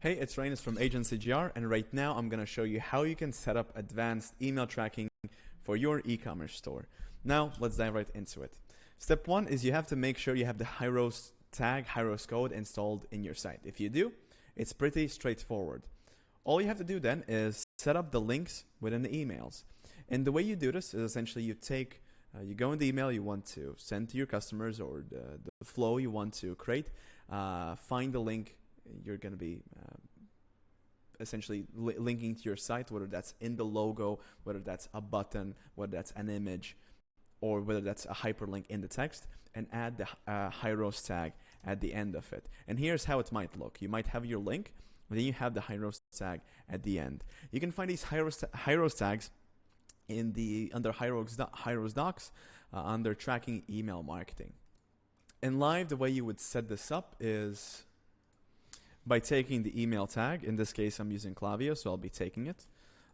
Hey, it's Rainis from Agency GR, and right now I'm going to show you how you can set up advanced email tracking for your e-commerce store. Now, let's dive right into it. Step one is you have to make sure you have the HYROS tag, HYROS code installed in your site. If you do, it's pretty straightforward. All you have to do then is set up the links within the emails. And the way you do this is essentially you go in the email you want to send to your customers or the flow you want to create, find the link you're going to be essentially linking to your site, whether that's in the logo, whether that's a button, whether that's an image, or whether that's a hyperlink in the text, and add the HYROS tag at the end of it. And here's how it might look. You might have your link, and then you have the HYROS tag at the end. You can find these HYROS tags under HYROS docs under tracking email marketing. In live, the way you would set this up is by taking the email tag. In this case, I'm using Klaviyo, so I'll be taking it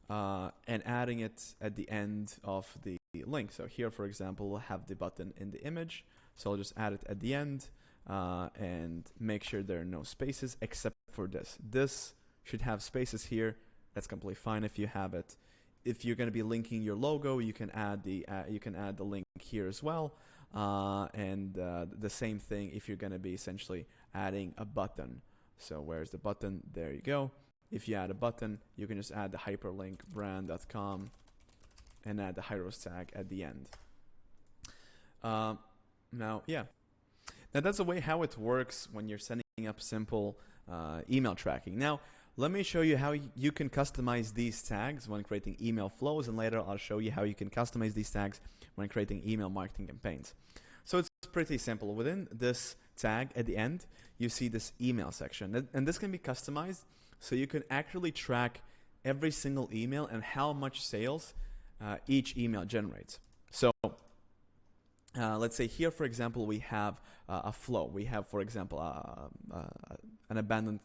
and adding it at the end of the link. So here, for example, we'll have the button in the image. So I'll just add it at the end and make sure there are no spaces except for this. This should have spaces here. That's completely fine if you have it. If you're going to be linking your logo, you can add the link here as well. And the same thing if you're going to be essentially adding a button. So where's the button? There you go. If you add a button, you can just add the hyperlink brand.com and add the HYROS tag at the end. Now that's the way how it works when you're setting up simple email tracking. Now, let me show you how you can customize these tags when creating email flows, and later I'll show you how you can customize these tags when creating email marketing campaigns. So it's pretty simple. Within this tag at the end, you see this email section, and this can be customized so you can actually track every single email and how much sales each email generates. So let's say here, for example, we have a flow. We have, for example, an abandoned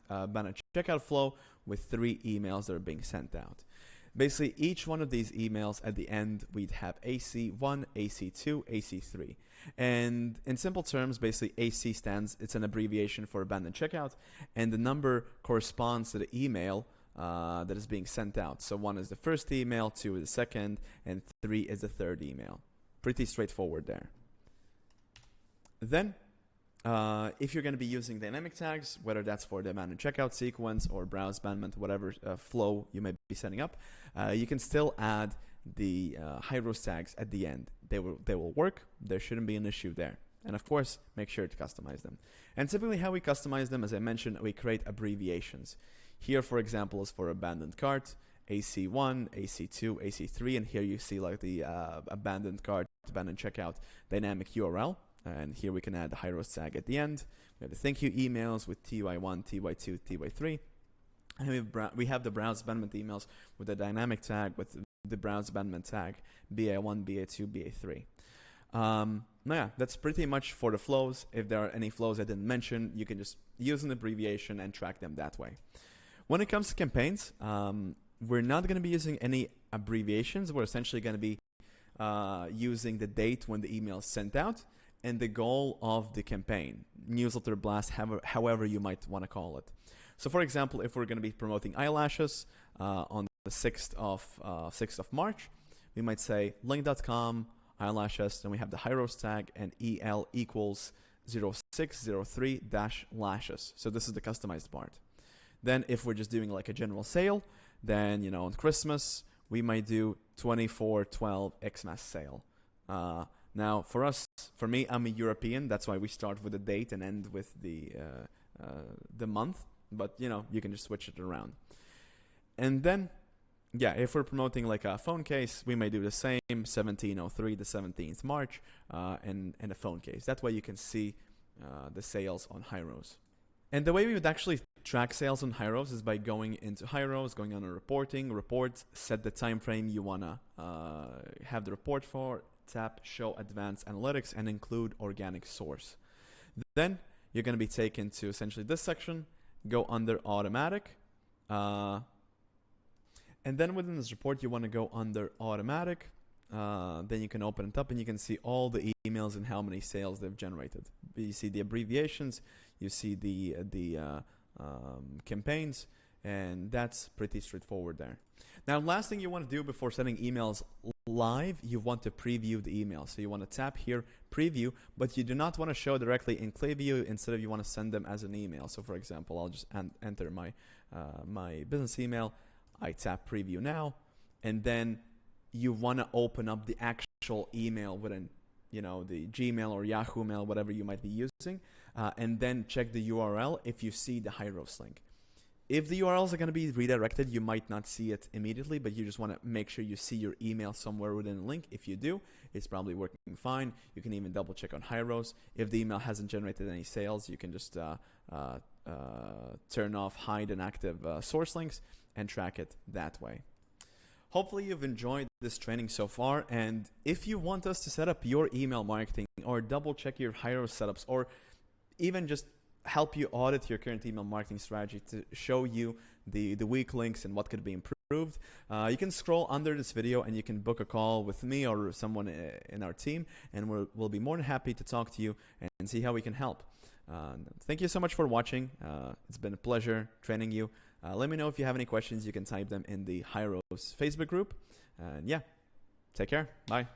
checkout flow with 3 emails that are being sent out. Basically, each one of these emails at the end, we'd have AC1, AC2, AC3. And in simple terms, basically AC it's an abbreviation for abandoned checkout, and the number corresponds to the email that is being sent out. So 1 is the first email, 2 is the second, and 3 is the third email. Pretty straightforward there. Then, if you're going to be using dynamic tags, whether that's for the abandoned checkout sequence or browse abandonment, whatever flow you may be setting up, you can still add the HYROS tags at the end. They will work. There shouldn't be an issue there. And of course, make sure to customize them. And typically how we customize them, as I mentioned, we create abbreviations. Here, for example, is for abandoned cart, AC1, AC2, AC3, and here you see like the abandoned cart, abandoned checkout dynamic URL. And here we can add the HYROS tag at the end. We have the thank you emails with TY1, TY2, TY3. And we have the browse abandonment emails with the dynamic tag with the browse abandonment tag, BA1, BA2, BA3. Yeah, that's pretty much for the flows. If there are any flows I didn't mention, you can just use an abbreviation and track them that way. When it comes to campaigns, we're not going to be using any abbreviations. We're essentially going to be using the date when the email is sent out and the goal of the campaign, newsletter blast, however you might want to call it. So for example, if we're going to be promoting eyelashes on the 6th of March, we might say link.com, eyelashes, then we have the HYROS tag and EL equals 0603-lashes. So this is the customized part. Then if we're just doing like a general sale, then, on Christmas, we might do 24/12 Xmas sale. Now, for me, I'm a European. That's why we start with the date and end with the month. But, you can just switch it around. And then, if we're promoting like a phone case, we may do the same, 1703 to 17th March, and a phone case. That way you can see the sales on HYROS. And the way we would actually track sales on HYROS is by going into HYROS, going on a reports, set the time frame you want to have the report for, tap Show Advanced Analytics, and include Organic Source. Then you're going to be taken to essentially this section, go under Automatic, and then within this report you want to go under Automatic. Then you can open it up and you can see all the emails and how many sales they've generated. You see the abbreviations, you see the campaigns, and that's pretty straightforward there. Now, last thing you want to do before sending emails live, you want to preview the email. So you want to tap here, preview, but you do not want to show directly in ClickView. Instead of, you want to send them as an email. So for example, I'll just enter my my business email. I tap preview now, and then you want to open up the actual email within, the Gmail or Yahoo Mail, whatever you might be using, and then check the URL if you see the HYROS link. If the URLs are going to be redirected, you might not see it immediately, but you just want to make sure you see your email somewhere within the link. If you do, it's probably working fine. You can even double check on HYROS. If the email hasn't generated any sales, you can just turn off hide inactive source links and track it that way. Hopefully you've enjoyed this training so far, and if you want us to set up your email marketing or double check your HYROS setups, or even just help you audit your current email marketing strategy to show you the weak links and what could be improved, you can scroll under this video and you can book a call with me or someone in our team, and we'll be more than happy to talk to you and see how we can help. Thank you so much for watching. It's been a pleasure training you. Let me know if you have any questions. You can type them in the HYROS Facebook group. And yeah, take care. Bye.